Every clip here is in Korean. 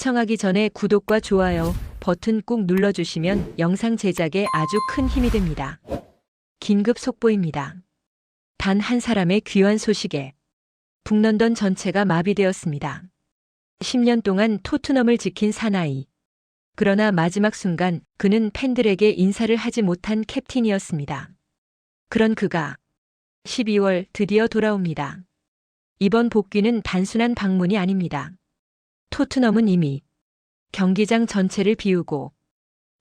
시청하기 전에 구독과 좋아요 버튼 꾹 눌러주시면 영상 제작에 아주 큰 힘이 됩니다. 긴급 속보입니다. 단 한 사람의 귀환 소식에 북런던 전체가 마비되었습니다. 10년 동안 토트넘을 지킨 사나이. 그러나 마지막 순간 그는 팬들에게 인사를 하지 못한 캡틴이었습니다. 그런 그가 12월 드디어 돌아옵니다. 이번 복귀는 단순한 방문이 아닙니다. 토트넘은 이미 경기장 전체를 비우고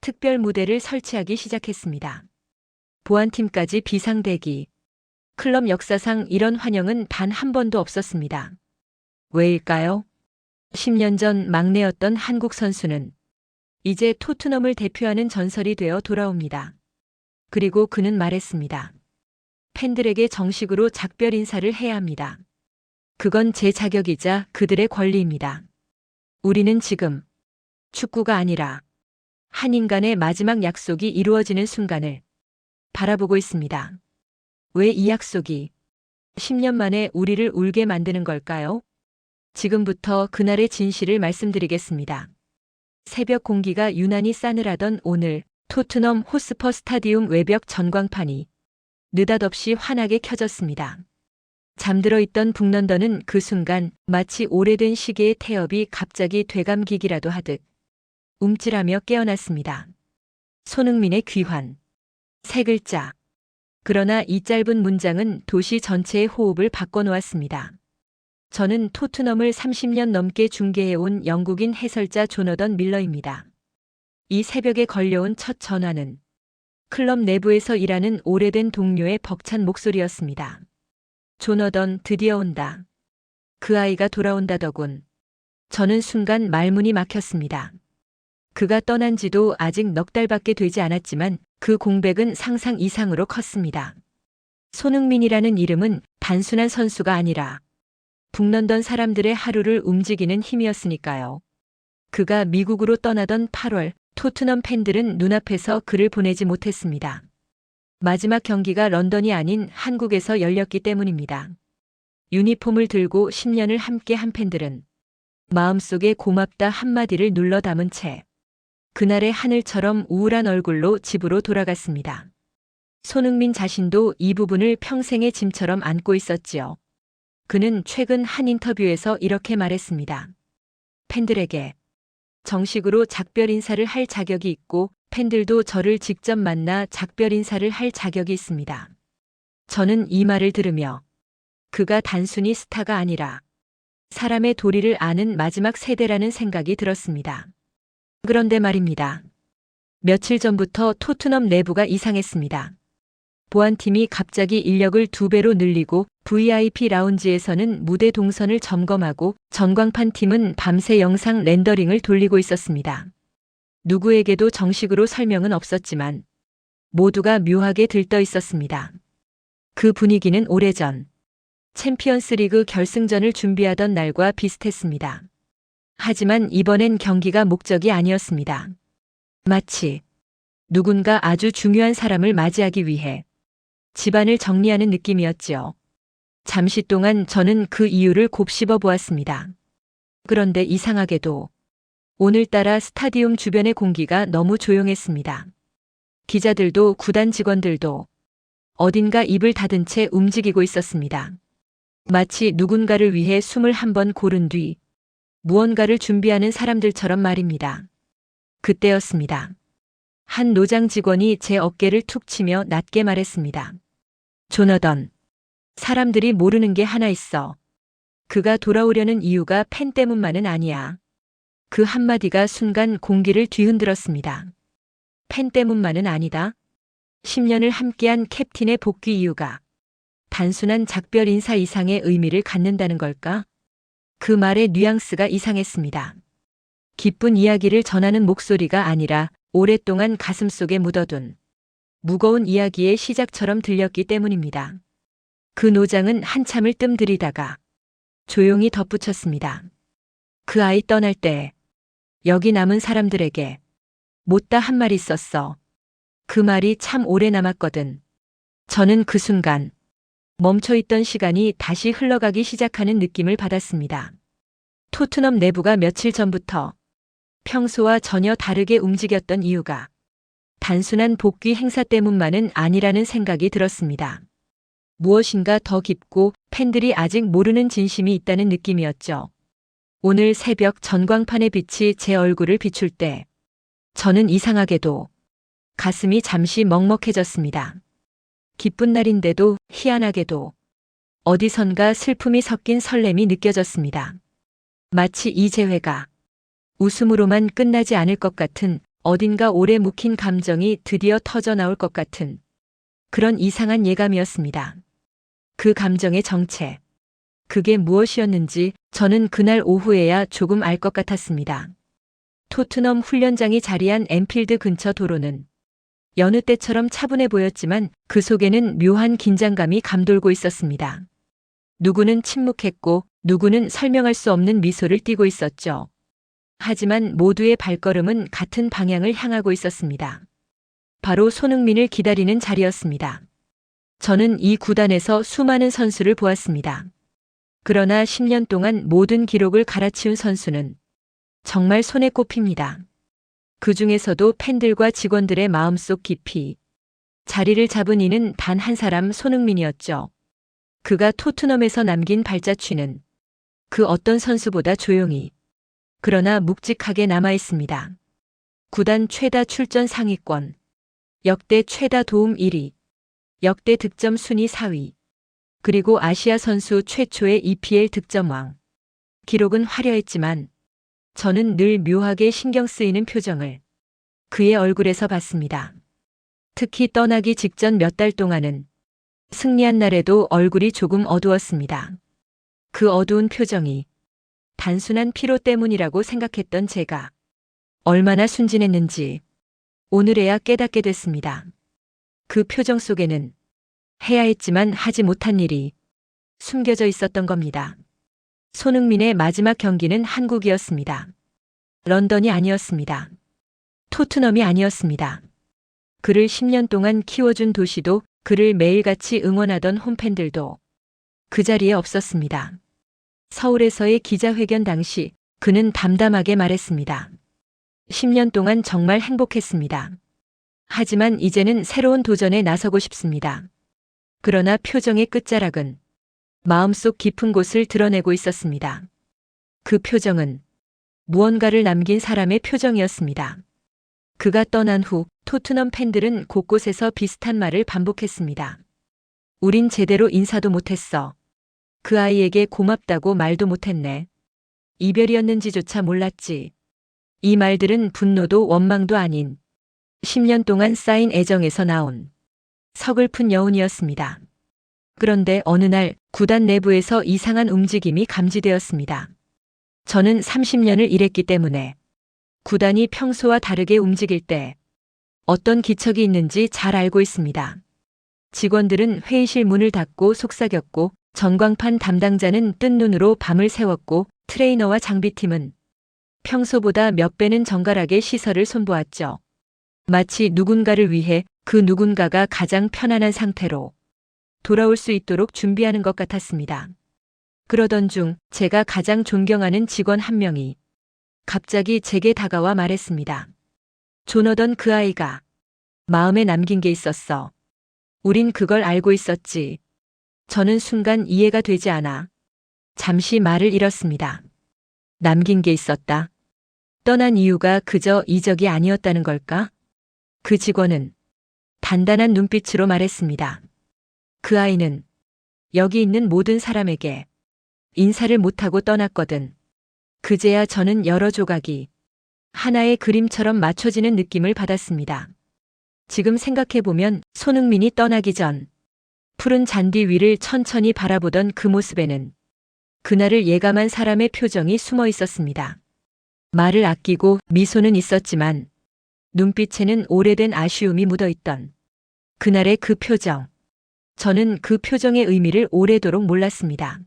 특별 무대를 설치하기 시작했습니다. 보안팀까지 비상대기. 클럽 역사상 이런 환영은 단 한 번도 없었습니다. 왜일까요? 10년 전 막내였던 한국 선수는 이제 토트넘을 대표하는 전설이 되어 돌아옵니다. 그리고 그는 말했습니다. 팬들에게 정식으로 작별 인사를 해야 합니다. 그건 제 자격이자 그들의 권리입니다. 우리는 지금 축구가 아니라 한 인간의 마지막 약속이 이루어지는 순간을 바라보고 있습니다. 왜 이 약속이 10년 만에 우리를 울게 만드는 걸까요? 지금부터 그날의 진실을 말씀드리겠습니다. 새벽 공기가 유난히 싸늘하던 오늘 토트넘 호스퍼 스타디움 외벽 전광판이 느닷없이 환하게 켜졌습니다. 잠들어 있던 북런던은 그 순간 마치 오래된 시계의 태엽이 갑자기 되감기기라도 하듯 움찔하며 깨어났습니다. 손흥민의 귀환. 세 글자. 그러나 이 짧은 문장은 도시 전체의 호흡을 바꿔놓았습니다. 저는 토트넘을 30년 넘게 중계해온 영국인 해설자 조너던 밀러입니다. 이 새벽에 걸려온 첫 전화는 클럽 내부에서 일하는 오래된 동료의 벅찬 목소리였습니다. 조너던 드디어 온다. 그 아이가 돌아온다더군. 저는 순간 말문이 막혔습니다. 그가 떠난 지도 아직 넉 달밖에 되지 않았지만 그 공백은 상상 이상으로 컸습니다. 손흥민이라는 이름은 단순한 선수가 아니라 북런던 사람들의 하루를 움직이는 힘이었으니까요. 그가 미국으로 떠나던 8월 토트넘 팬들은 눈앞에서 그를 보내지 못했습니다. 마지막 경기가 런던이 아닌 한국에서 열렸기 때문입니다. 유니폼을 들고 10년을 함께한 팬들은 마음속에 고맙다 한마디를 눌러 담은 채 그날의 하늘처럼 우울한 얼굴로 집으로 돌아갔습니다. 손흥민 자신도 이 부분을 평생의 짐처럼 안고 있었지요. 그는 최근 한 인터뷰에서 이렇게 말했습니다. 팬들에게 정식으로 작별 인사를 할 자격이 있고 팬들도 저를 직접 만나 작별 인사를 할 자격이 있습니다. 저는 이 말을 들으며 그가 단순히 스타가 아니라 사람의 도리를 아는 마지막 세대라는 생각이 들었습니다. 그런데 말입니다. 며칠 전부터 토트넘 내부가 이상했습니다. 보안팀이 갑자기 인력을 2배로 늘리고 VIP 라운지에서는 무대 동선을 점검하고 전광판 팀은 밤새 영상 렌더링을 돌리고 있었습니다. 누구에게도 정식으로 설명은 없었지만 모두가 묘하게 들떠 있었습니다. 그 분위기는 오래전 챔피언스리그 결승전을 준비하던 날과 비슷했습니다. 하지만 이번엔 경기가 목적이 아니었습니다. 마치 누군가 아주 중요한 사람을 맞이하기 위해 집안을 정리하는 느낌이었지요. 잠시 동안 저는 그 이유를 곱씹어 보았습니다. 그런데 이상하게도 오늘따라 스타디움 주변의 공기가 너무 조용했습니다. 기자들도 구단 직원들도 어딘가 입을 닫은 채 움직이고 있었습니다. 마치 누군가를 위해 숨을 한번 고른 뒤 무언가를 준비하는 사람들처럼 말입니다. 그때였습니다. 한 노장 직원이 제 어깨를 툭 치며 낮게 말했습니다. 조너던, 사람들이 모르는 게 하나 있어. 그가 돌아오려는 이유가 팬 때문만은 아니야. 그 한마디가 순간 공기를 뒤흔들었습니다. 팬 때문만은 아니다. 10년을 함께한 캡틴의 복귀 이유가 단순한 작별 인사 이상의 의미를 갖는다는 걸까? 그 말의 뉘앙스가 이상했습니다. 기쁜 이야기를 전하는 목소리가 아니라 오랫동안 가슴속에 묻어둔 무거운 이야기의 시작처럼 들렸기 때문입니다. 그 노장은 한참을 뜸들이다가 조용히 덧붙였습니다. 그 아이 떠날 때 여기 남은 사람들에게 못다 한 말이 있었어. 그 말이 참 오래 남았거든. 저는 그 순간 멈춰있던 시간이 다시 흘러가기 시작하는 느낌을 받았습니다. 토트넘 내부가 며칠 전부터 평소와 전혀 다르게 움직였던 이유가 단순한 복귀 행사 때문만은 아니라는 생각이 들었습니다. 무엇인가 더 깊고 팬들이 아직 모르는 진심이 있다는 느낌이었죠. 오늘 새벽 전광판의 빛이 제 얼굴을 비출 때 저는 이상하게도 가슴이 잠시 먹먹해졌습니다. 기쁜 날인데도 희한하게도 어디선가 슬픔이 섞인 설렘이 느껴졌습니다. 마치 이 재회가 웃음으로만 끝나지 않을 것 같은, 어딘가 오래 묵힌 감정이 드디어 터져 나올 것 같은 그런 이상한 예감이었습니다. 그 감정의 정체, 그게 무엇이었는지 저는 그날 오후에야 조금 알 것 같았습니다. 토트넘 훈련장이 자리한 엠필드 근처 도로는 여느 때처럼 차분해 보였지만 그 속에는 묘한 긴장감이 감돌고 있었습니다. 누구는 침묵했고 누구는 설명할 수 없는 미소를 띠고 있었죠. 하지만 모두의 발걸음은 같은 방향을 향하고 있었습니다. 바로 손흥민을 기다리는 자리였습니다. 저는 이 구단에서 수많은 선수를 보았습니다. 그러나 10년 동안 모든 기록을 갈아치운 선수는 정말 손에 꼽힙니다. 그 중에서도 팬들과 직원들의 마음속 깊이 자리를 잡은 이는 단 한 사람, 손흥민이었죠. 그가 토트넘에서 남긴 발자취는 그 어떤 선수보다 조용히 그러나 묵직하게 남아있습니다. 구단 최다 출전 상위권, 역대 최다 도움 1위, 역대 득점 순위 4위, 그리고 아시아 선수 최초의 EPL 득점왕. 기록은 화려했지만 저는 늘 묘하게 신경 쓰이는 표정을 그의 얼굴에서 봤습니다. 특히 떠나기 직전 몇 달 동안은 승리한 날에도 얼굴이 조금 어두웠습니다. 그 어두운 표정이 단순한 피로 때문이라고 생각했던 제가 얼마나 순진했는지 오늘에야 깨닫게 됐습니다. 그 표정 속에는 해야 했지만 하지 못한 일이 숨겨져 있었던 겁니다. 손흥민의 마지막 경기는 한국이었습니다. 런던이 아니었습니다. 토트넘이 아니었습니다. 그를 10년 동안 키워준 도시도, 그를 매일같이 응원하던 홈팬들도 그 자리에 없었습니다. 서울에서의 기자회견 당시 그는 담담하게 말했습니다. 10년 동안 정말 행복했습니다. 하지만 이제는 새로운 도전에 나서고 싶습니다. 그러나 표정의 끝자락은 마음속 깊은 곳을 드러내고 있었습니다. 그 표정은 무언가를 남긴 사람의 표정이었습니다. 그가 떠난 후 토트넘 팬들은 곳곳에서 비슷한 말을 반복했습니다. 우린 제대로 인사도 못했어. 그 아이에게 고맙다고 말도 못했네. 이별이었는지조차 몰랐지. 이 말들은 분노도 원망도 아닌 10년 동안 쌓인 애정에서 나온 서글픈 여운이었습니다. 그런데 어느 날 구단 내부에서 이상한 움직임이 감지되었습니다. 저는 30년을 일했기 때문에 구단이 평소와 다르게 움직일 때 어떤 기척이 있는지 잘 알고 있습니다. 직원들은 회의실 문을 닫고 속삭였고, 전광판 담당자는 뜬 눈으로 밤을 새웠고, 트레이너와 장비팀은 평소보다 몇 배는 정갈하게 시설을 손보았죠. 마치 누군가를 위해 그 누군가가 가장 편안한 상태로 돌아올 수 있도록 준비하는 것 같았습니다. 그러던 중 제가 가장 존경하는 직원 한 명이 갑자기 제게 다가와 말했습니다. 조너던 그 아이가 마음에 남긴 게 있었어. 우린 그걸 알고 있었지. 저는 순간 이해가 되지 않아 잠시 말을 잃었습니다. 남긴 게 있었다. 떠난 이유가 그저 이적이 아니었다는 걸까? 그 직원은 단단한 눈빛으로 말했습니다. 그 아이는 여기 있는 모든 사람에게 인사를 못하고 떠났거든. 그제야 저는 여러 조각이 하나의 그림처럼 맞춰지는 느낌을 받았습니다. 지금 생각해보면 손흥민이 떠나기 전 푸른 잔디 위를 천천히 바라보던 그 모습에는 그날을 예감한 사람의 표정이 숨어 있었습니다. 말을 아끼고 미소는 있었지만 눈빛에는 오래된 아쉬움이 묻어있던 그날의 그 표정. 저는 그 표정의 의미를 오래도록 몰랐습니다.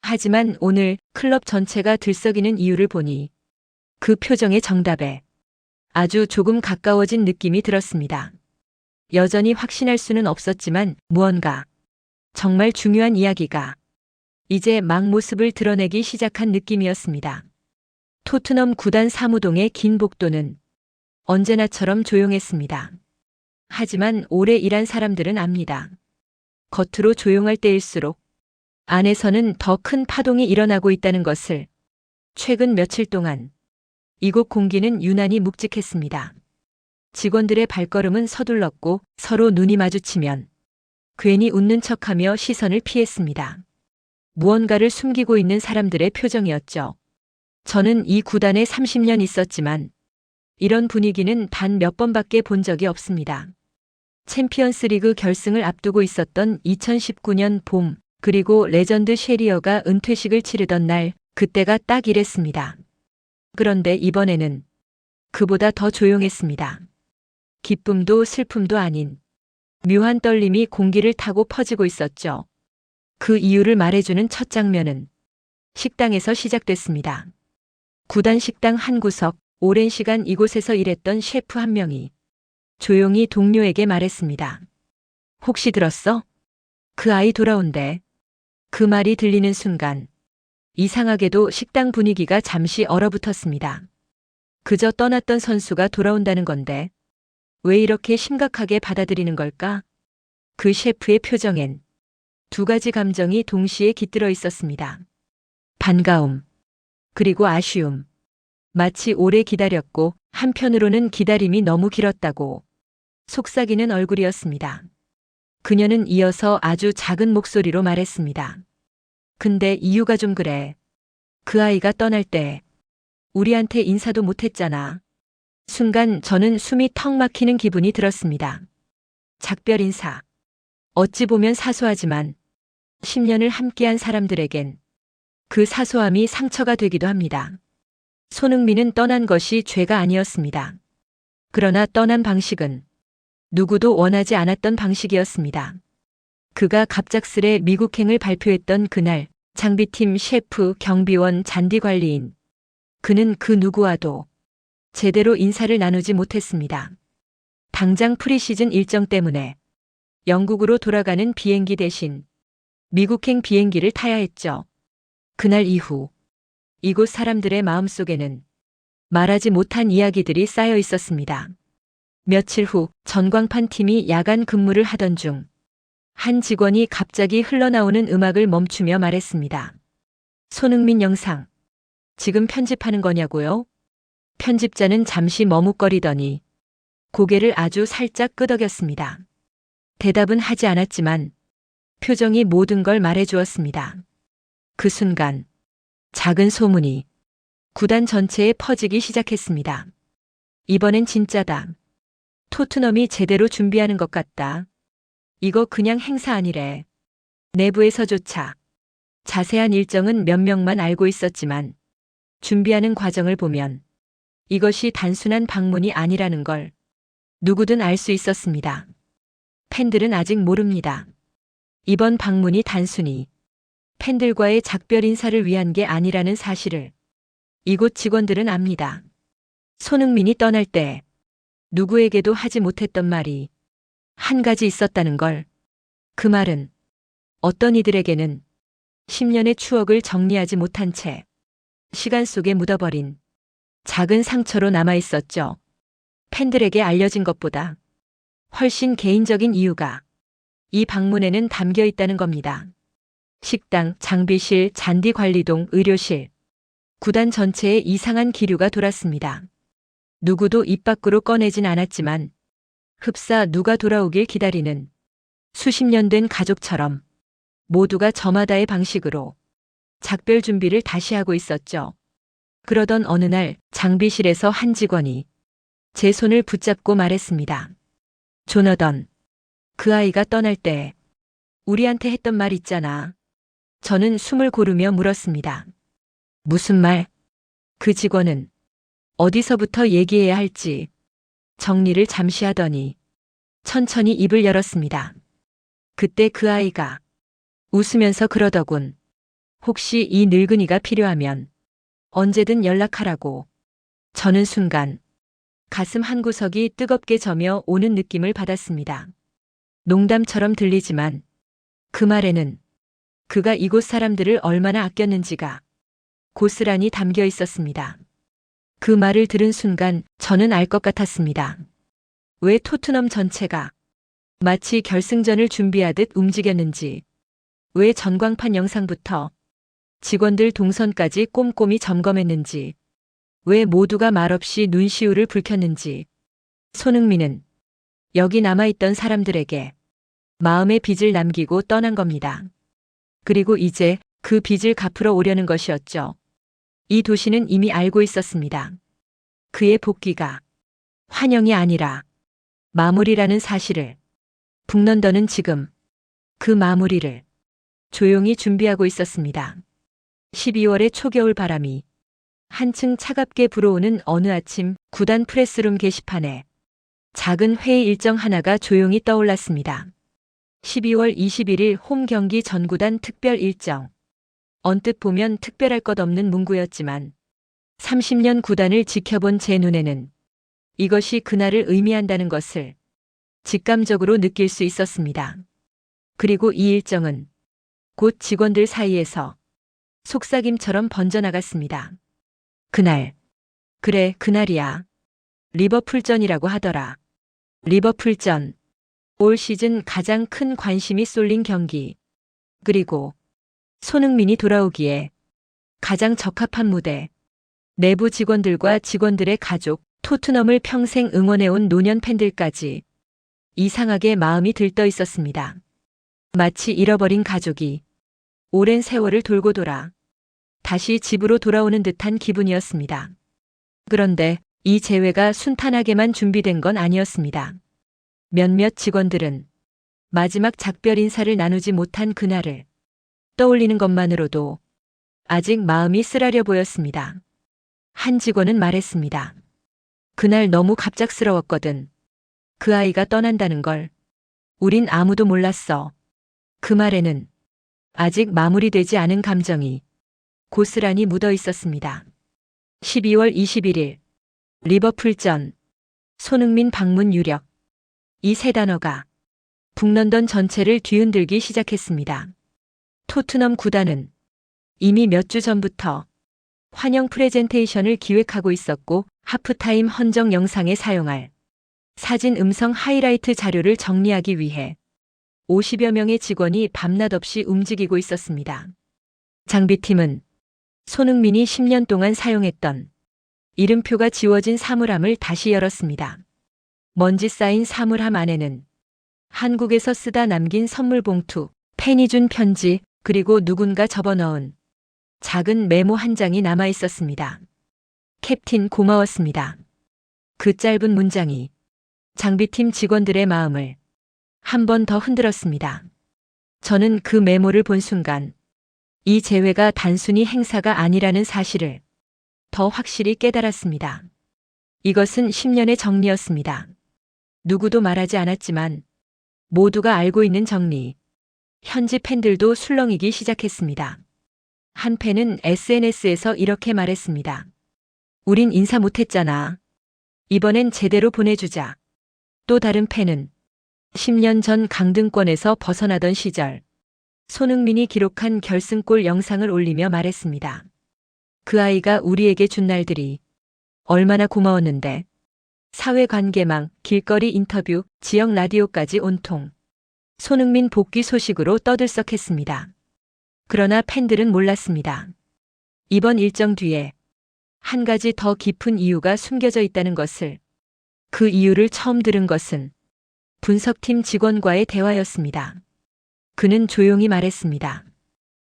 하지만 오늘 클럽 전체가 들썩이는 이유를 보니 그 표정의 정답에 아주 조금 가까워진 느낌이 들었습니다. 여전히 확신할 수는 없었지만 무언가 정말 중요한 이야기가 이제 막 모습을 드러내기 시작한 느낌이었습니다. 토트넘 구단 사무동의 긴 복도는 언제나처럼 조용했습니다. 하지만 오래 일한 사람들은 압니다. 겉으로 조용할 때일수록 안에서는 더 큰 파동이 일어나고 있다는 것을. 최근 며칠 동안 이곳 공기는 유난히 묵직했습니다. 직원들의 발걸음은 서둘렀고 서로 눈이 마주치면 괜히 웃는 척하며 시선을 피했습니다. 무언가를 숨기고 있는 사람들의 표정이었죠. 저는 이 구단에 30년 있었지만 이런 분위기는 단 몇 번밖에 본 적이 없습니다. 챔피언스 리그 결승을 앞두고 있었던 2019년 봄, 그리고 레전드 쉐리어가 은퇴식을 치르던 날, 그때가 딱 이랬습니다. 그런데 이번에는 그보다 더 조용했습니다. 기쁨도 슬픔도 아닌 묘한 떨림이 공기를 타고 퍼지고 있었죠. 그 이유를 말해주는 첫 장면은 식당에서 시작됐습니다. 구단 식당 한 구석, 오랜 시간 이곳에서 일했던 셰프 한 명이 조용히 동료에게 말했습니다. 혹시 들었어? 그 아이 돌아온대. 그 말이 들리는 순간 이상하게도 식당 분위기가 잠시 얼어붙었습니다. 그저 떠났던 선수가 돌아온다는 건데 왜 이렇게 심각하게 받아들이는 걸까? 그 셰프의 표정엔 두 가지 감정이 동시에 깃들어 있었습니다. 반가움, 그리고 아쉬움. 마치 오래 기다렸고 한편으로는 기다림이 너무 길었다고 속삭이는 얼굴이었습니다. 그녀는 이어서 아주 작은 목소리로 말했습니다. 근데 이유가 좀 그래. 그 아이가 떠날 때 우리한테 인사도 못했잖아. 순간 저는 숨이 턱 막히는 기분이 들었습니다. 작별 인사. 어찌 보면 사소하지만 10년을 함께한 사람들에겐 그 사소함이 상처가 되기도 합니다. 손흥민은 떠난 것이 죄가 아니었습니다. 그러나 떠난 방식은 누구도 원하지 않았던 방식이었습니다. 그가 갑작스레 미국행을 발표했던 그날, 장비팀 셰프, 경비원, 잔디 관리인. 그는 그 누구와도 제대로 인사를 나누지 못했습니다. 당장 프리시즌 일정 때문에 영국으로 돌아가는 비행기 대신 미국행 비행기를 타야 했죠. 그날 이후 이곳 사람들의 마음속에는 말하지 못한 이야기들이 쌓여 있었습니다. 며칠 후 전광판 팀이 야간 근무를 하던 중 한 직원이 갑자기 흘러나오는 음악을 멈추며 말했습니다. 손흥민 영상. 지금 편집하는 거냐고요? 편집자는 잠시 머뭇거리더니 고개를 아주 살짝 끄덕였습니다. 대답은 하지 않았지만 표정이 모든 걸 말해주었습니다. 그 순간 작은 소문이 구단 전체에 퍼지기 시작했습니다. 이번엔 진짜다. 토트넘이 제대로 준비하는 것 같다. 이거 그냥 행사 아니래. 내부에서조차 자세한 일정은 몇 명만 알고 있었지만 준비하는 과정을 보면 이것이 단순한 방문이 아니라는 걸 누구든 알 수 있었습니다. 팬들은 아직 모릅니다. 이번 방문이 단순히 팬들과의 작별 인사를 위한 게 아니라는 사실을 이곳 직원들은 압니다. 손흥민이 떠날 때 누구에게도 하지 못했던 말이 한 가지 있었다는 걸. 그 말은 어떤 이들에게는 10년의 추억을 정리하지 못한 채 시간 속에 묻어버린 작은 상처로 남아 있었죠. 팬들에게 알려진 것보다 훨씬 개인적인 이유가 이 방문에는 담겨 있다는 겁니다. 식당, 장비실, 잔디 관리동, 의료실. 구단 전체에 이상한 기류가 돌았습니다. 누구도 입 밖으로 꺼내진 않았지만 흡사 누가 돌아오길 기다리는 수십 년 된 가족처럼 모두가 저마다의 방식으로 작별 준비를 다시 하고 있었죠. 그러던 어느 날 장비실에서 한 직원이 제 손을 붙잡고 말했습니다. 조너던, 그 아이가 떠날 때 우리한테 했던 말 있잖아. 저는 숨을 고르며 물었습니다. 무슨 말? 그 직원은 어디서부터 얘기해야 할지 정리를 잠시 하더니 천천히 입을 열었습니다. 그때 그 아이가 웃으면서 그러더군. 혹시 이 늙은이가 필요하면 언제든 연락하라고. 저는 순간 가슴 한구석이 뜨겁게 저며 오는 느낌을 받았습니다. 농담처럼 들리지만 그 말에는 그가 이곳 사람들을 얼마나 아꼈는지가 고스란히 담겨 있었습니다. 그 말을 들은 순간 저는 알 것 같았습니다. 왜 토트넘 전체가 마치 결승전을 준비하듯 움직였는지, 왜 전광판 영상부터 직원들 동선까지 꼼꼼히 점검했는지, 왜 모두가 말없이 눈시울을 붉혔는지. 손흥민은 여기 남아있던 사람들에게 마음의 빚을 남기고 떠난 겁니다. 그리고 이제 그 빚을 갚으러 오려는 것이었죠. 이 도시는 이미 알고 있었습니다. 그의 복귀가 환영이 아니라 마무리라는 사실을. 북런던은 지금 그 마무리를 조용히 준비하고 있었습니다. 12월의 초겨울 바람이 한층 차갑게 불어오는 어느 아침, 구단 프레스룸 게시판에 작은 회의 일정 하나가 조용히 떠올랐습니다. 12월 21일 홈 경기 전 구단 특별 일정. 언뜻 보면 특별할 것 없는 문구였지만 30년 구단을 지켜본 제 눈에는 이것이 그날을 의미한다는 것을 직감적으로 느낄 수 있었습니다. 그리고 이 일정은 곧 직원들 사이에서 속삭임처럼 번져나갔습니다. 그날, 그래, 그날이야. 리버풀전이라고 하더라. 리버풀전. 올 시즌 가장 큰 관심이 쏠린 경기. 그리고 손흥민이 돌아오기에 가장 적합한 무대. 내부 직원들과 직원들의 가족, 토트넘을 평생 응원해온 노년 팬들까지 이상하게 마음이 들떠 있었습니다. 마치 잃어버린 가족이 오랜 세월을 돌고 돌아 다시 집으로 돌아오는 듯한 기분이었습니다. 그런데 이 재회가 순탄하게만 준비된 건 아니었습니다. 몇몇 직원들은 마지막 작별 인사를 나누지 못한 그날을 떠올리는 것만으로도 아직 마음이 쓰라려 보였습니다. 한 직원은 말했습니다. 그날 너무 갑작스러웠거든. 그 아이가 떠난다는 걸 우린 아무도 몰랐어. 그 말에는 아직 마무리되지 않은 감정이 고스란히 묻어 있었습니다. 12월 21일 리버풀전. 손흥민 방문 유력. 이 세 단어가 북런던 전체를 뒤흔들기 시작했습니다. 토트넘 구단은 이미 몇 주 전부터 환영 프레젠테이션을 기획하고 있었고 하프타임 헌정 영상에 사용할 사진 음성 하이라이트 자료를 정리하기 위해 50여 명의 직원이 밤낮 없이 움직이고 있었습니다. 장비팀은 손흥민이 10년 동안 사용했던 이름표가 지워진 사물함을 다시 열었습니다. 먼지 쌓인 사물함 안에는 한국에서 쓰다 남긴 선물 봉투, 팬이 준 편지, 그리고 누군가 접어넣은 작은 메모 한 장이 남아 있었습니다. 캡틴 고마웠습니다. 그 짧은 문장이 장비팀 직원들의 마음을 한 번 더 흔들었습니다. 저는 그 메모를 본 순간 이 재회가 단순히 행사가 아니라는 사실을 더 확실히 깨달았습니다. 이것은 10년의 정리였습니다. 누구도 말하지 않았지만 모두가 알고 있는 정리. 현지 팬들도 술렁이기 시작했습니다. 한 팬은 SNS에서 이렇게 말했습니다. 우린 인사 못했잖아. 이번엔 제대로 보내주자. 또 다른 팬은 10년 전 강등권에서 벗어나던 시절 손흥민이 기록한 결승골 영상을 올리며 말했습니다. 그 아이가 우리에게 준 날들이 얼마나 고마웠는데. 사회관계망, 길거리 인터뷰, 지역 라디오까지 온통 손흥민 복귀 소식으로 떠들썩했습니다. 그러나 팬들은 몰랐습니다. 이번 일정 뒤에 한 가지 더 깊은 이유가 숨겨져 있다는 것을. 그 이유를 처음 들은 것은 분석팀 직원과의 대화였습니다. 그는 조용히 말했습니다.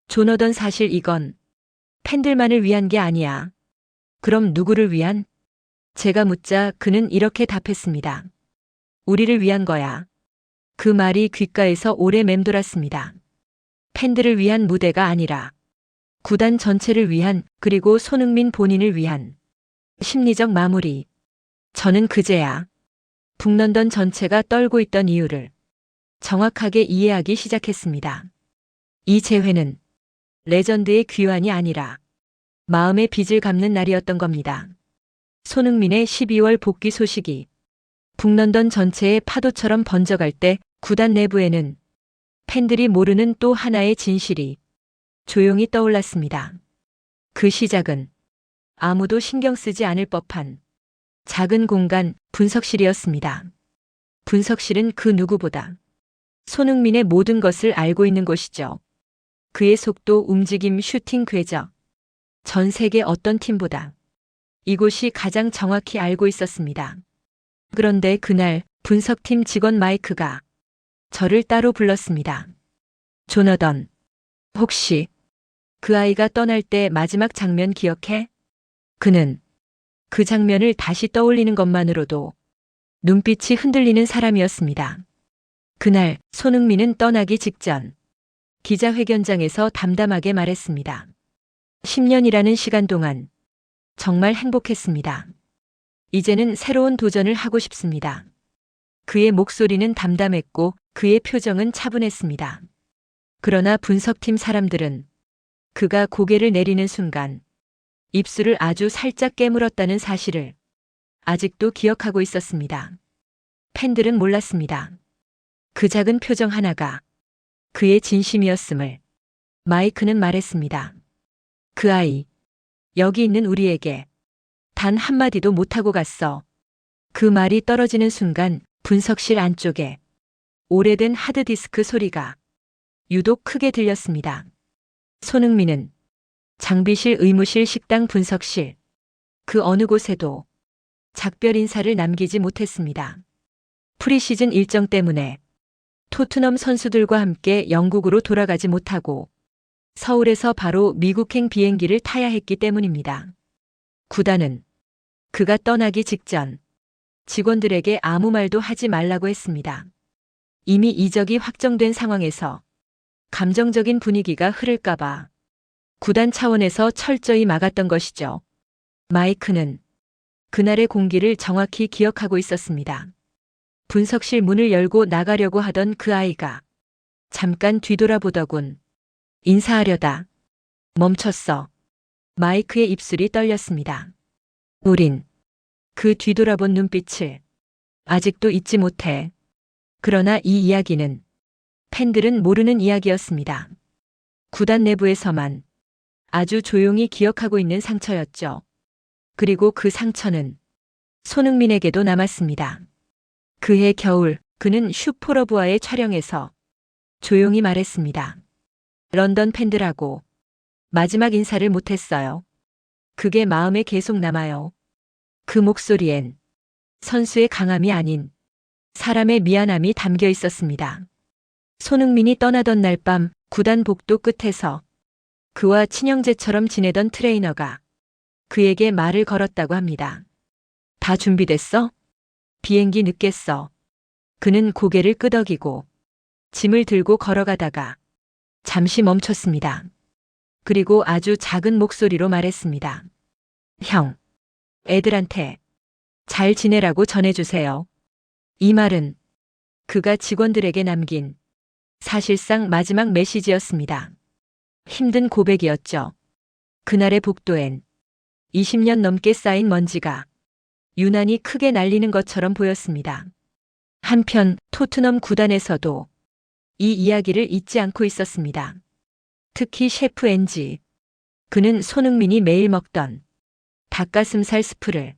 조너던 사실 이건 팬들만을 위한 게 아니야. 그럼 누구를 위한? 제가 묻자 그는 이렇게 답했습니다. 우리를 위한 거야. 그 말이 귓가에서 오래 맴돌았습니다. 팬들을 위한 무대가 아니라 구단 전체를 위한, 그리고 손흥민 본인을 위한 심리적 마무리. 저는 그제야 북런던 전체가 떨고 있던 이유를 정확하게 이해하기 시작했습니다. 이 재회는 레전드의 귀환이 아니라 마음의 빚을 갚는 날이었던 겁니다. 손흥민의 12월 복귀 소식이 북런던 전체의 파도처럼 번져갈 때 구단 내부에는 팬들이 모르는 또 하나의 진실이 조용히 떠올랐습니다. 그 시작은 아무도 신경 쓰지 않을 법한 작은 공간 분석실이었습니다. 분석실은 그 누구보다 손흥민의 모든 것을 알고 있는 곳이죠. 그의 속도, 움직임, 슈팅 궤적. 전 세계 어떤 팀보다 이곳이 가장 정확히 알고 있었습니다. 그런데 그날 분석팀 직원 마이크가 저를 따로 불렀습니다. 조너던, 혹시 그 아이가 떠날 때 마지막 장면 기억해? 그는 그 장면을 다시 떠올리는 것만으로도 눈빛이 흔들리는 사람이었습니다. 그날 손흥민은 떠나기 직전 기자회견장에서 담담하게 말했습니다. 10년이라는 시간 동안 정말 행복했습니다. 이제는 새로운 도전을 하고 싶습니다. 그의 목소리는 담담했고 그의 표정은 차분했습니다. 그러나 분석팀 사람들은 그가 고개를 내리는 순간 입술을 아주 살짝 깨물었다는 사실을 아직도 기억하고 있었습니다. 팬들은 몰랐습니다. 그 작은 표정 하나가 그의 진심이었음을. 마이크는 말했습니다. 그 아이, 여기 있는 우리에게 단 한마디도 못하고 갔어. 그 말이 떨어지는 순간 분석실 안쪽에 오래된 하드디스크 소리가 유독 크게 들렸습니다. 손흥민은 장비실, 의무실, 식당, 분석실, 그 어느 곳에도 작별 인사를 남기지 못했습니다. 프리시즌 일정 때문에 토트넘 선수들과 함께 영국으로 돌아가지 못하고 서울에서 바로 미국행 비행기를 타야 했기 때문입니다. 구단은 그가 떠나기 직전 직원들에게 아무 말도 하지 말라고 했습니다. 이미 이적이 확정된 상황에서 감정적인 분위기가 흐를까봐 구단 차원에서 철저히 막았던 것이죠. 마이크는 그날의 공기를 정확히 기억하고 있었습니다. 분석실 문을 열고 나가려고 하던 그 아이가 잠깐 뒤돌아보더군. 인사하려다 멈췄어. 마이크의 입술이 떨렸습니다. 우린 그 뒤돌아본 눈빛을 아직도 잊지 못해. 그러나 이 이야기는 팬들은 모르는 이야기였습니다. 구단 내부에서만 아주 조용히 기억하고 있는 상처였죠. 그리고 그 상처는 손흥민에게도 남았습니다. 그해 겨울 그는 슈퍼러브와의 촬영에서 조용히 말했습니다. 런던 팬들하고 마지막 인사를 못했어요. 그게 마음에 계속 남아요. 그 목소리엔 선수의 강함이 아닌 사람의 미안함이 담겨 있었습니다. 손흥민이 떠나던 날 밤 구단 복도 끝에서 그와 친형제처럼 지내던 트레이너가 그에게 말을 걸었다고 합니다. 다 준비됐어? 비행기 늦겠어. 그는 고개를 끄덕이고 짐을 들고 걸어가다가 잠시 멈췄습니다. 그리고 아주 작은 목소리로 말했습니다. 형, 애들한테 잘 지내라고 전해주세요. 이 말은 그가 직원들에게 남긴 사실상 마지막 메시지였습니다. 힘든 고백이었죠. 그날의 복도엔 20년 넘게 쌓인 먼지가 유난히 크게 날리는 것처럼 보였습니다. 한편 토트넘 구단에서도 이 이야기를 잊지 않고 있었습니다. 특히 셰프 엔지. 그는 손흥민이 매일 먹던 닭가슴살 스프를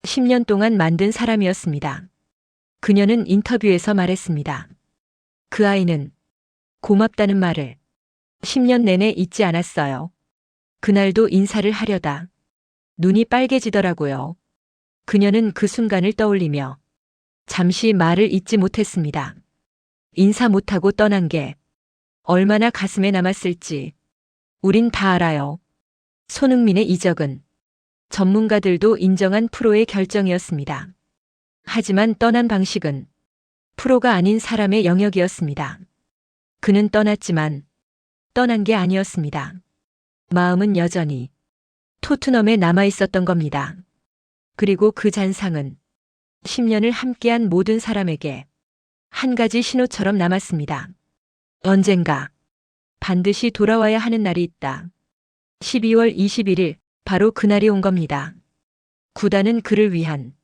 10년 동안 만든 사람이었습니다. 그녀는 인터뷰에서 말했습니다. 그 아이는 고맙다는 말을 10년 내내 잊지 않았어요. 그날도 인사를 하려다 눈이 빨개지더라고요. 그녀는 그 순간을 떠올리며 잠시 말을 잇지 못했습니다. 인사 못하고 떠난 게 얼마나 가슴에 남았을지 우린 다 알아요. 손흥민의 이적은 전문가들도 인정한 프로의 결정이었습니다. 하지만 떠난 방식은 프로가 아닌 사람의 영역이었습니다. 그는 떠났지만 떠난 게 아니었습니다. 마음은 여전히 토트넘에 남아 있었던 겁니다. 그리고 그 잔상은 10년을 함께한 모든 사람에게 한 가지 신호처럼 남았습니다. 언젠가 반드시 돌아와야 하는 날이 있다. 12월 21일 바로 그날이 온 겁니다. 구단은 그를 위한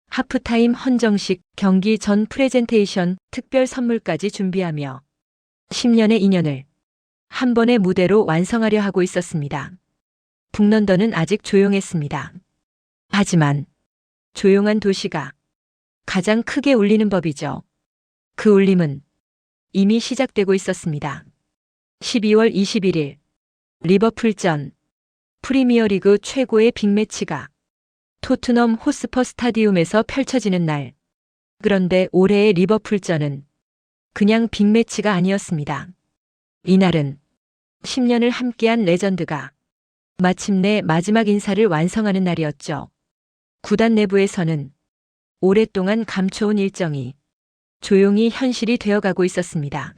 하프타임 헌정식, 경기 전 프레젠테이션, 특별 선물까지 준비하며 10년의 인연을 한 번의 무대로 완성하려 하고 있었습니다. 북런던은 아직 조용했습니다. 하지만 조용한 도시가 가장 크게 울리는 법이죠. 그 울림은 이미 시작되고 있었습니다. 12월 21일 리버풀전 프리미어리그 최고의 빅매치가 토트넘 호스퍼 스타디움에서 펼쳐지는 날. 그런데 올해의 리버풀전은 그냥 빅매치가 아니었습니다. 이날은 10년을 함께한 레전드가 마침내 마지막 인사를 완성하는 날이었죠. 구단 내부에서는 오랫동안 감춰온 일정이 조용히 현실이 되어가고 있었습니다.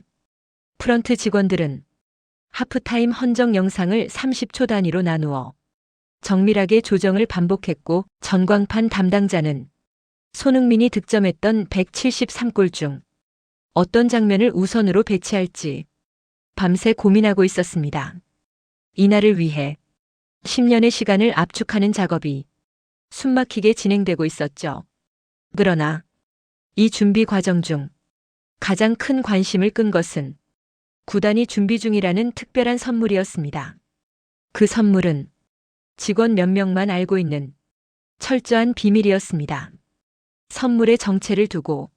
프런트 직원들은 하프타임 헌정 영상을 30초 단위로 나누어 정밀하게 조정을 반복했고, 전광판 담당자는 손흥민이 득점했던 173골 중 어떤 장면을 우선으로 배치할지 밤새 고민하고 있었습니다. 이날을 위해 10년의 시간을 압축하는 작업이 숨막히게 진행되고 있었죠. 그러나 이 준비 과정 중 가장 큰 관심을 끈 것은 구단이 준비 중이라는 특별한 선물이었습니다. 그 선물은 직원 몇 명만 알고 있는 철저한 비밀이었습니다. 선물의 정체를 두고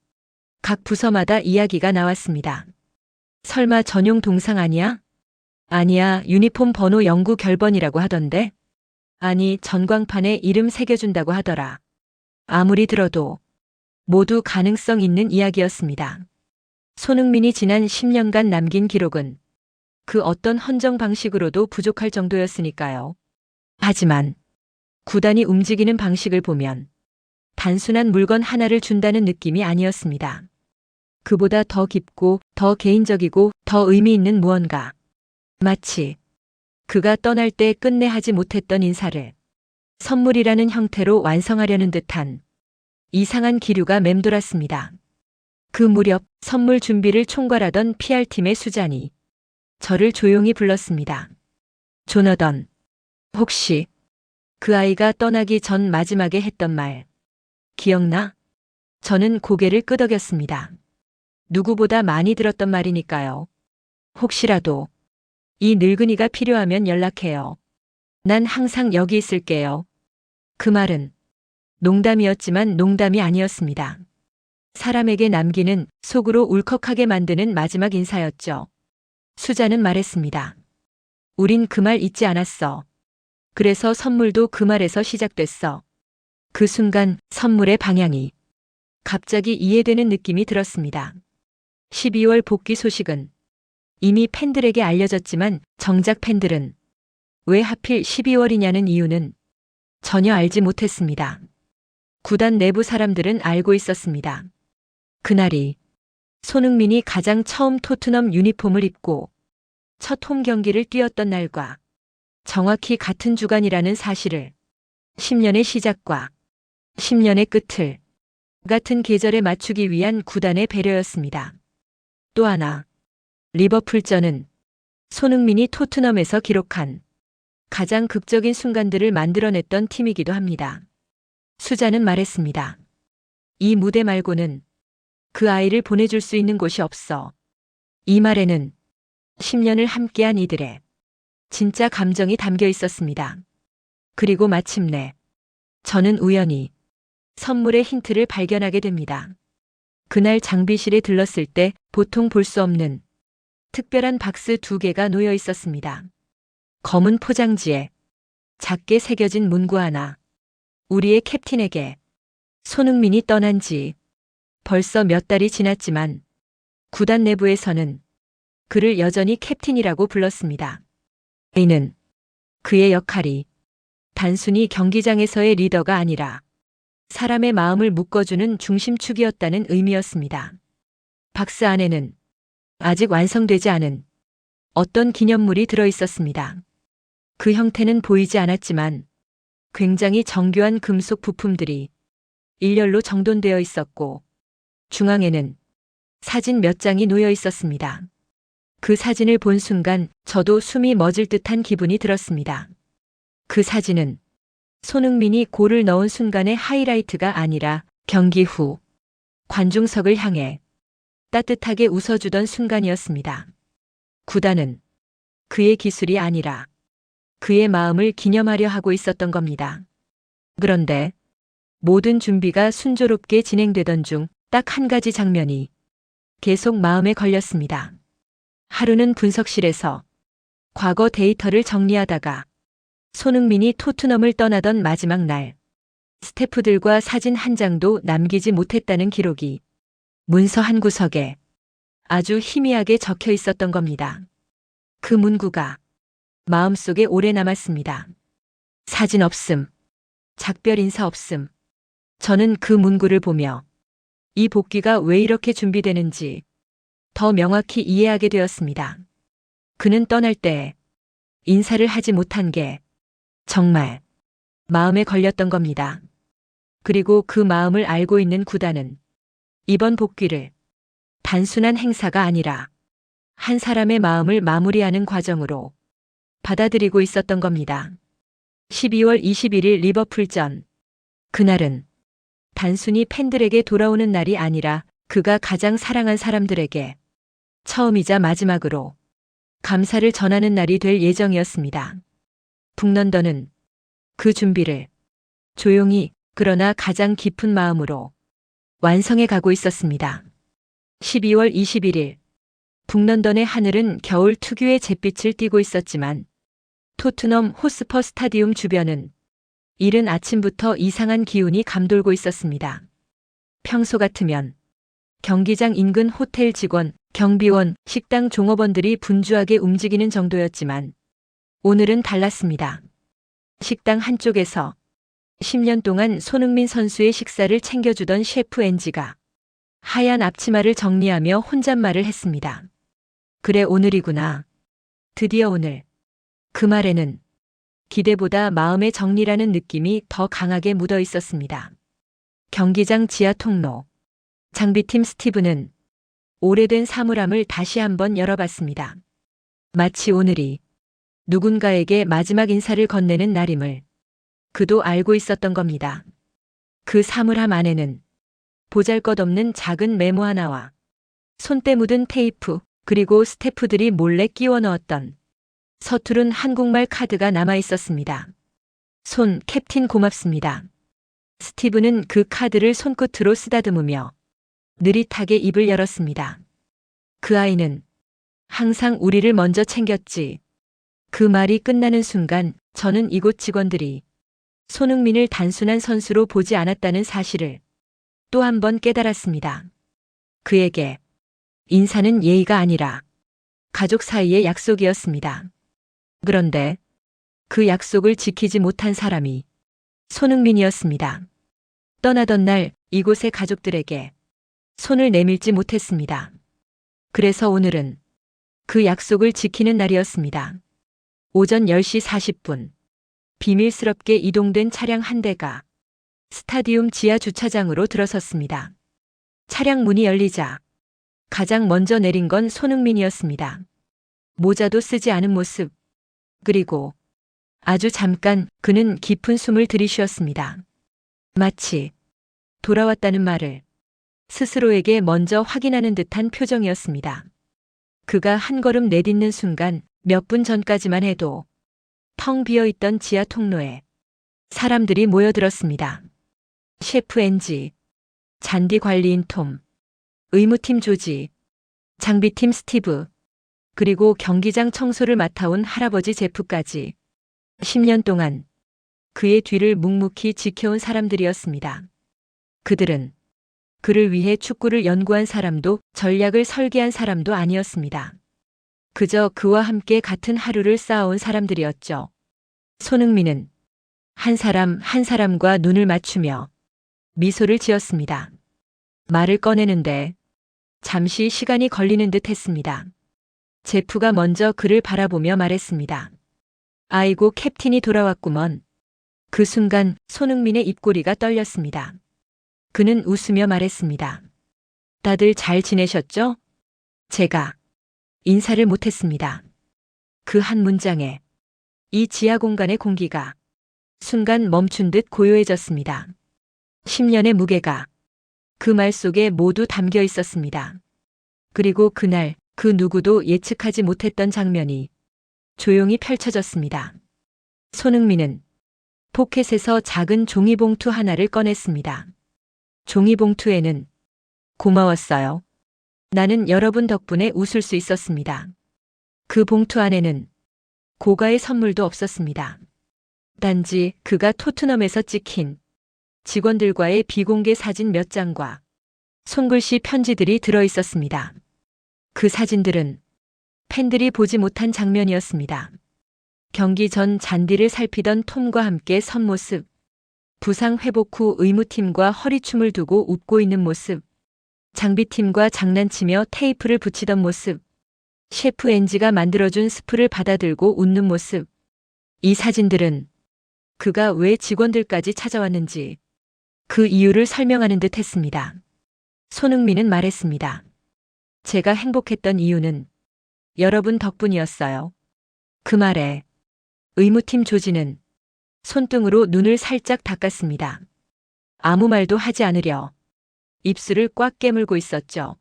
각 부서마다 이야기가 나왔습니다. 설마 전용 동상 아니야? 아니야, 유니폼 번호 영구 결번이라고 하던데? 아니, 전광판에 이름 새겨준다고 하더라. 아무리 들어도 모두 가능성 있는 이야기였습니다. 손흥민이 지난 10년간 남긴 기록은 그 어떤 헌정 방식으로도 부족할 정도였으니까요. 하지만 구단이 움직이는 방식을 보면 단순한 물건 하나를 준다는 느낌이 아니었습니다. 그보다 더 깊고 더 개인적이고 더 의미 있는 무언가. 마치 그가 떠날 때 끝내 하지 못했던 인사를 선물이라는 형태로 완성하려는 듯한 이상한 기류가 맴돌았습니다. 그 무렵 선물 준비를 총괄하던 PR팀의 수잔이 저를 조용히 불렀습니다. 조너던, 혹시 그 아이가 떠나기 전 마지막에 했던 말 기억나? 저는 고개를 끄덕였습니다. 누구보다 많이 들었던 말이니까요. 혹시라도 이 늙은이가 필요하면 연락해요. 난 항상 여기 있을게요. 그 말은 농담이었지만 농담이 아니었습니다. 사람에게 남기는 속으로 울컥하게 만드는 마지막 인사였죠. 수자는 말했습니다. 우린 그 말 잊지 않았어. 그래서 선물도 그 말에서 시작됐어. 그 순간 선물의 방향이 갑자기 이해되는 느낌이 들었습니다. 12월 복귀 소식은 이미 팬들에게 알려졌지만 정작 팬들은 왜 하필 12월이냐는 이유는 전혀 알지 못했습니다. 구단 내부 사람들은 알고 있었습니다. 그날이 손흥민이 가장 처음 토트넘 유니폼을 입고 첫 홈 경기를 뛰었던 날과 정확히 같은 주간이라는 사실을 10년의 시작과 10년의 끝을 같은 계절에 맞추기 위한 구단의 배려였습니다. 또 하나, 리버풀전은 손흥민이 토트넘에서 기록한 가장 극적인 순간들을 만들어냈던 팀이기도 합니다. 수자는 말했습니다. 이 무대 말고는 그 아이를 보내줄 수 있는 곳이 없어. 이 말에는 10년을 함께한 이들의 진짜 감정이 담겨 있었습니다. 그리고 마침내 저는 우연히 선물의 힌트를 발견하게 됩니다. 그날 장비실에 들렀을 때 보통 볼 수 없는 특별한 박스 2개가 놓여 있었습니다. 검은 포장지에 작게 새겨진 문구 하나. 우리의 캡틴에게 손흥민이 떠난 지 벌써 몇 달이 지났지만 구단 내부에서는 그를 여전히 캡틴이라고 불렀습니다. 이는 그의 역할이 단순히 경기장에서의 리더가 아니라 사람의 마음을 묶어주는 중심축이었다는 의미였습니다. 박스 안에는 아직 완성되지 않은 어떤 기념물이 들어 있었습니다. 그 형태는 보이지 않았지만 굉장히 정교한 금속 부품들이 일렬로 정돈되어 있었고 중앙에는 사진 몇 장이 놓여 있었습니다. 그 사진을 본 순간 저도 숨이 멎을 듯한 기분이 들었습니다. 그 사진은 손흥민이 골을 넣은 순간의 하이라이트가 아니라 경기 후 관중석을 향해 따뜻하게 웃어주던 순간이었습니다. 구단은 그의 기술이 아니라 그의 마음을 기념하려 하고 있었던 겁니다. 그런데 모든 준비가 순조롭게 진행되던 중 딱 한 가지 장면이 계속 마음에 걸렸습니다. 하루는 분석실에서 과거 데이터를 정리하다가 손흥민이 토트넘을 떠나던 마지막 날 스태프들과 사진 한 장도 남기지 못했다는 기록이 문서 한 구석에 아주 희미하게 적혀 있었던 겁니다. 그 문구가 마음속에 오래 남았습니다. 사진 없음. 작별 인사 없음. 저는 그 문구를 보며 이 복귀가 왜 이렇게 준비되는지 더 명확히 이해하게 되었습니다. 그는 떠날 때 인사를 하지 못한 게 정말 마음에 걸렸던 겁니다. 그리고 그 마음을 알고 있는 구단은 이번 복귀를 단순한 행사가 아니라 한 사람의 마음을 마무리하는 과정으로 받아들이고 있었던 겁니다. 12월 21일 리버풀전. 그날은 단순히 팬들에게 돌아오는 날이 아니라 그가 가장 사랑한 사람들에게 처음이자 마지막으로 감사를 전하는 날이 될 예정이었습니다. 북런던은 그 준비를 조용히 그러나 가장 깊은 마음으로 완성해 가고 있었습니다. 12월 21일 북런던의 하늘은 겨울 특유의 잿빛을 띠고 있었지만 토트넘 호스퍼 스타디움 주변은 이른 아침부터 이상한 기운이 감돌고 있었습니다. 평소 같으면 경기장 인근 호텔 직원, 경비원, 식당 종업원들이 분주하게 움직이는 정도였지만 오늘은 달랐습니다. 식당 한쪽에서 10년 동안 손흥민 선수의 식사를 챙겨주던 셰프 엔지가 하얀 앞치마를 정리하며 혼잣말을 했습니다. 그래, 오늘이구나. 드디어 오늘. 그 말에는 기대보다 마음의 정리라는 느낌이 더 강하게 묻어 있었습니다. 경기장 지하 통로. 장비팀 스티브는 오래된 사물함을 다시 한번 열어봤습니다. 마치 오늘이 누군가에게 마지막 인사를 건네는 날임을 그도 알고 있었던 겁니다. 그 사물함 안에는 보잘것없는 작은 메모 하나와 손때 묻은 테이프, 그리고 스태프들이 몰래 끼워 넣었던 서투른 한국말 카드가 남아 있었습니다. 손, 캡틴 고맙습니다. 스티브는 그 카드를 손끝으로 쓰다듬으며 느릿하게 입을 열었습니다. 그 아이는 항상 우리를 먼저 챙겼지. 그 말이 끝나는 순간 저는 이곳 직원들이 손흥민을 단순한 선수로 보지 않았다는 사실을 또 한 번 깨달았습니다. 그에게 인사는 예의가 아니라 가족 사이의 약속이었습니다. 그런데 그 약속을 지키지 못한 사람이 손흥민이었습니다. 떠나던 날 이곳의 가족들에게 손을 내밀지 못했습니다. 그래서 오늘은 그 약속을 지키는 날이었습니다. 오전 10시 40분, 비밀스럽게 이동된 차량 한 대가 스타디움 지하 주차장으로 들어섰습니다. 차량 문이 열리자 가장 먼저 내린 건 손흥민이었습니다. 모자도 쓰지 않은 모습. 그리고 아주 잠깐 그는 깊은 숨을 들이쉬었습니다. 마치 돌아왔다는 말을 스스로에게 먼저 확인하는 듯한 표정이었습니다. 그가 한 걸음 내딛는 순간 몇 분 전까지만 해도 텅 비어있던 지하 통로에 사람들이 모여들었습니다. 셰프 엔지, 잔디 관리인 톰, 의무팀 조지, 장비팀 스티브, 그리고 경기장 청소를 맡아온 할아버지 제프까지 10년 동안 그의 뒤를 묵묵히 지켜온 사람들이었습니다. 그들은 그를 위해 축구를 연구한 사람도 전략을 설계한 사람도 아니었습니다. 그저 그와 함께 같은 하루를 쌓아온 사람들이었죠. 손흥민은 한 사람 한 사람과 눈을 맞추며 미소를 지었습니다. 말을 꺼내는데 잠시 시간이 걸리는 듯 했습니다. 제프가 먼저 그를 바라보며 말했습니다. 아이고, 캡틴이 돌아왔구먼. 그 순간 손흥민의 입꼬리가 떨렸습니다. 그는 웃으며 말했습니다. 다들 잘 지내셨죠? 제가 인사를 못했습니다. 그 한 문장에 이 지하 공간의 공기가 순간 멈춘 듯 고요해졌습니다. 10년의 무게가 그 말 속에 모두 담겨 있었습니다. 그리고 그날 그 누구도 예측하지 못했던 장면이 조용히 펼쳐졌습니다. 손흥민은 포켓에서 작은 종이봉투 하나를 꺼냈습니다. 종이봉투에는 고마웠어요. 나는 여러분 덕분에 웃을 수 있었습니다. 그 봉투 안에는 고가의 선물도 없었습니다. 단지 그가 토트넘에서 찍힌 직원들과의 비공개 사진 몇 장과 손글씨 편지들이 들어 있었습니다. 그 사진들은 팬들이 보지 못한 장면이었습니다. 경기 전 잔디를 살피던 톰과 함께 선 모습, 부상 회복 후 의무팀과 허리춤을 두고 웃고 있는 모습, 장비팀과 장난치며 테이프를 붙이던 모습, 셰프 엔지가 만들어준 스프를 받아들고 웃는 모습. 이 사진들은 그가 왜 직원들까지 찾아왔는지 그 이유를 설명하는 듯 했습니다. 손흥민은 말했습니다. 제가 행복했던 이유는 여러분 덕분이었어요. 그 말에 의무팀 조지는 손등으로 눈을 살짝 닦았습니다. 아무 말도 하지 않으려 입술을 꽉 깨물고 있었죠.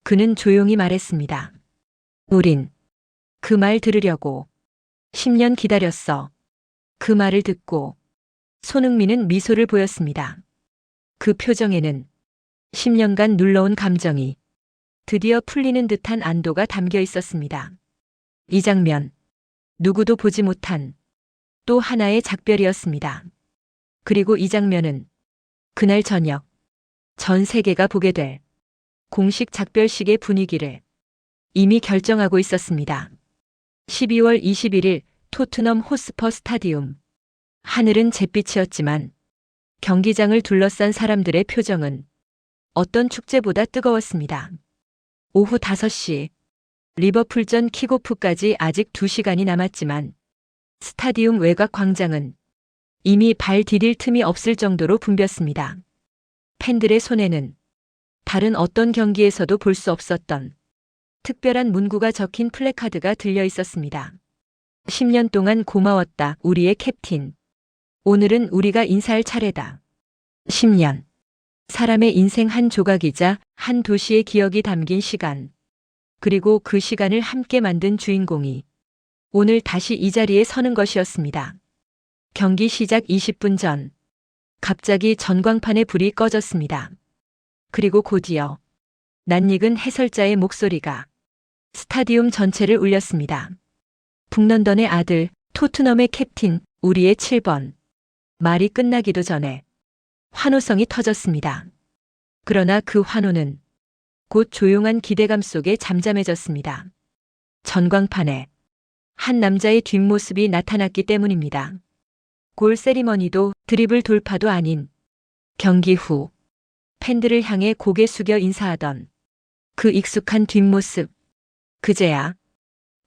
그는 조용히 말했습니다. 우린 그 말 들으려고 10년 기다렸어. 그 말을 듣고 손흥민은 미소를 보였습니다. 그 표정에는 10년간 눌러온 감정이 드디어 풀리는 듯한 안도가 담겨 있었습니다. 이 장면, 누구도 보지 못한 또 하나의 작별이었습니다. 그리고 이 장면은 그날 저녁 전 세계가 보게 될 공식 작별식의 분위기를 이미 결정하고 있었습니다. 12월 21일 토트넘 호스퍼 스타디움. 하늘은 잿빛이었지만 경기장을 둘러싼 사람들의 표정은 어떤 축제보다 뜨거웠습니다. 오후 5시 리버풀전 킥오프까지 아직 2시간이 남았지만 스타디움 외곽 광장은 이미 발 디딜 틈이 없을 정도로 붐볐습니다. 팬들의 손에는 다른 어떤 경기에서도 볼 수 없었던 특별한 문구가 적힌 플래카드가 들려 있었습니다. 10년 동안 고마웠다, 우리의 캡틴. 오늘은 우리가 인사할 차례다. 10년. 사람의 인생 한 조각이자 한 도시의 기억이 담긴 시간. 그리고 그 시간을 함께 만든 주인공이 오늘 다시 이 자리에 서는 것이었습니다. 경기 시작 20분 전. 갑자기 전광판의 불이 꺼졌습니다. 그리고 곧이어 낯익은 해설자의 목소리가 스타디움 전체를 울렸습니다. 북런던의 아들, 토트넘의 캡틴, 우리의 7번. 말이 끝나기도 전에 환호성이 터졌습니다. 그러나 그 환호는 곧 조용한 기대감 속에 잠잠해졌습니다. 전광판에 한 남자의 뒷모습이 나타났기 때문입니다. 골 세리머니도 드리블 돌파도 아닌 경기 후 팬들을 향해 고개 숙여 인사하던 그 익숙한 뒷모습. 그제야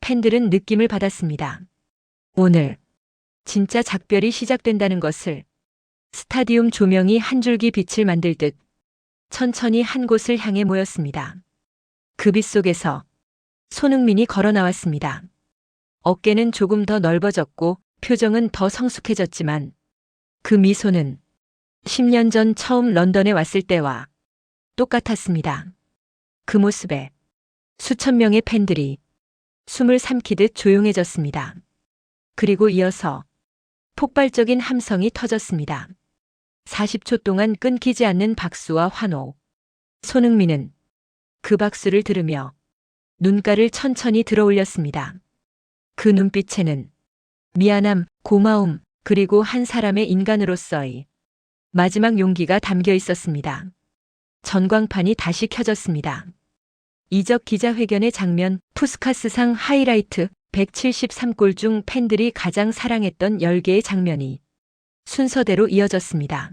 팬들은 느낌을 받았습니다. 오늘 진짜 작별이 시작된다는 것을. 스타디움 조명이 한 줄기 빛을 만들 듯 천천히 한 곳을 향해 모였습니다. 그 빛 속에서 손흥민이 걸어 나왔습니다. 어깨는 조금 더 넓어졌고 표정은 더 성숙해졌지만 그 미소는 10년 전 처음 런던에 왔을 때와 똑같았습니다. 그 모습에 수천 명의 팬들이 숨을 삼키듯 조용해졌습니다. 그리고 이어서 폭발적인 함성이 터졌습니다. 40초 동안 끊기지 않는 박수와 환호. 손흥민은 그 박수를 들으며 눈가를 천천히 들어 올렸습니다. 그 눈빛에는 미안함, 고마움, 그리고 한 사람의 인간으로서의 마지막 용기가 담겨 있었습니다. 전광판이 다시 켜졌습니다. 이적 기자회견의 장면, 푸스카스상 하이라이트, 173골 중 팬들이 가장 사랑했던 10개의 장면이 순서대로 이어졌습니다.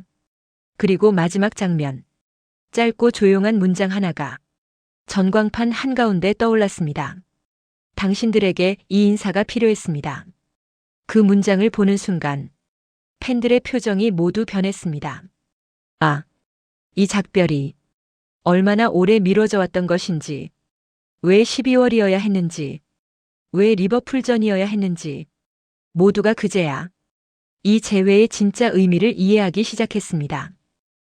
그리고 마지막 장면, 짧고 조용한 문장 하나가 전광판 한가운데 떠올랐습니다. 당신들에게 이 인사가 필요했습니다. 그 문장을 보는 순간 팬들의 표정이 모두 변했습니다. 아, 이 작별이 얼마나 오래 미뤄져 왔던 것인지, 왜 12월이어야 했는지, 왜 리버풀전이어야 했는지, 모두가 그제야 이 재회의 진짜 의미를 이해하기 시작했습니다.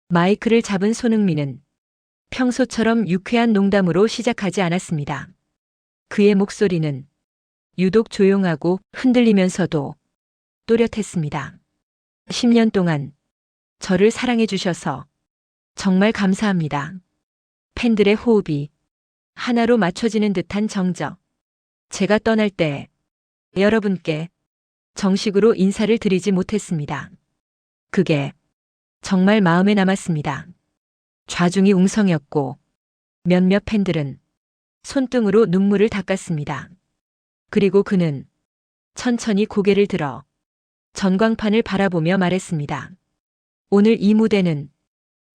마이크를 잡은 손흥민은 평소처럼 유쾌한 농담으로 시작하지 않았습니다. 그의 목소리는 유독 조용하고 흔들리면서도 또렷했습니다. 10년 동안 저를 사랑해 주셔서 정말 감사합니다. 팬들의 호흡이 하나로 맞춰지는 듯한 정적. 제가 떠날 때 여러분께 정식으로 인사를 드리지 못했습니다. 그게 정말 마음에 남았습니다. 좌중이 웅성이었고 몇몇 팬들은 손등으로 눈물을 닦았습니다. 그리고 그는 천천히 고개를 들어 전광판을 바라보며 말했습니다. 오늘 이 무대는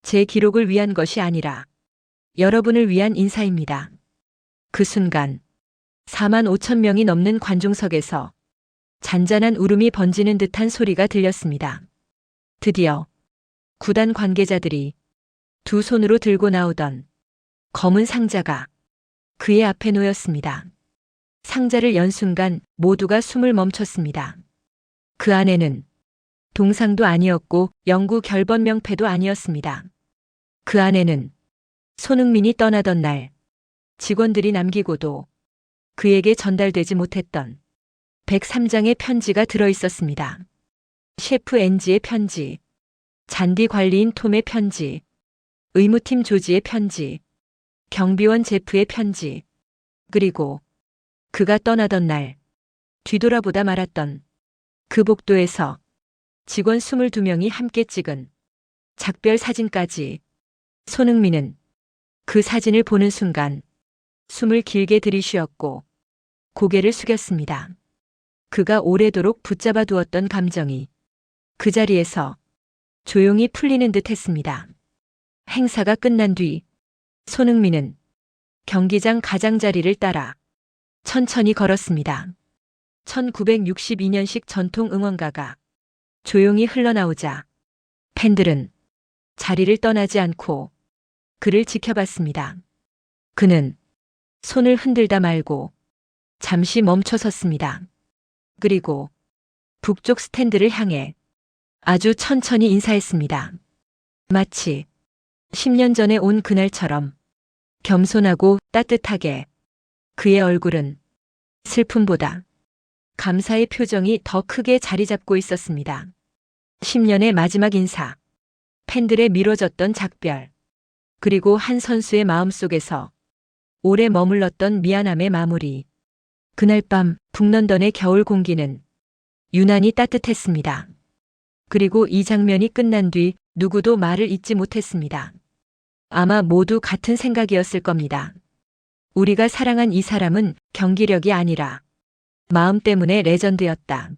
제 기록을 위한 것이 아니라 여러분을 위한 인사입니다. 그 순간 4만 5천 명이 넘는 관중석에서 잔잔한 울음이 번지는 듯한 소리가 들렸습니다. 드디어 구단 관계자들이 두 손으로 들고 나오던 검은 상자가 그의 앞에 놓였습니다. 상자를 연 순간 모두가 숨을 멈췄습니다. 그 안에는 동상도 아니었고 영구 결번 명패도 아니었습니다. 그 안에는 손흥민이 떠나던 날 직원들이 남기고도 그에게 전달되지 못했던 103장의 편지가 들어 있었습니다. 셰프 엔지의 편지, 잔디 관리인 톰의 편지, 의무팀 조지의 편지, 경비원 제프의 편지, 그리고 그가 떠나던 날 뒤돌아보다 말았던 그 복도에서 직원 22명이 함께 찍은 작별 사진까지. 손흥민은 그 사진을 보는 순간 숨을 길게 들이쉬었고 고개를 숙였습니다. 그가 오래도록 붙잡아 두었던 감정이 그 자리에서 조용히 풀리는 듯 했습니다. 행사가 끝난 뒤 손흥민은 경기장 가장자리를 따라 천천히 걸었습니다. 1962년식 전통 응원가가 조용히 흘러나오자 팬들은 자리를 떠나지 않고 그를 지켜봤습니다. 그는 손을 흔들다 말고 잠시 멈춰 섰습니다. 그리고 북쪽 스탠드를 향해 아주 천천히 인사했습니다. 마치 10년 전에 온 그날처럼 겸손하고 따뜻하게. 그의 얼굴은 슬픔보다 감사의 표정이 더 크게 자리 잡고 있었습니다. 10년의 마지막 인사, 팬들의 미뤄졌던 작별, 그리고 한 선수의 마음속에서 오래 머물렀던 미안함의 마무리. 그날 밤 북런던의 겨울 공기는 유난히 따뜻했습니다. 그리고 이 장면이 끝난 뒤 누구도 말을 잇지 못했습니다. 아마 모두 같은 생각이었을 겁니다. 우리가 사랑한 이 사람은 경기력이 아니라 마음 때문에 레전드였다.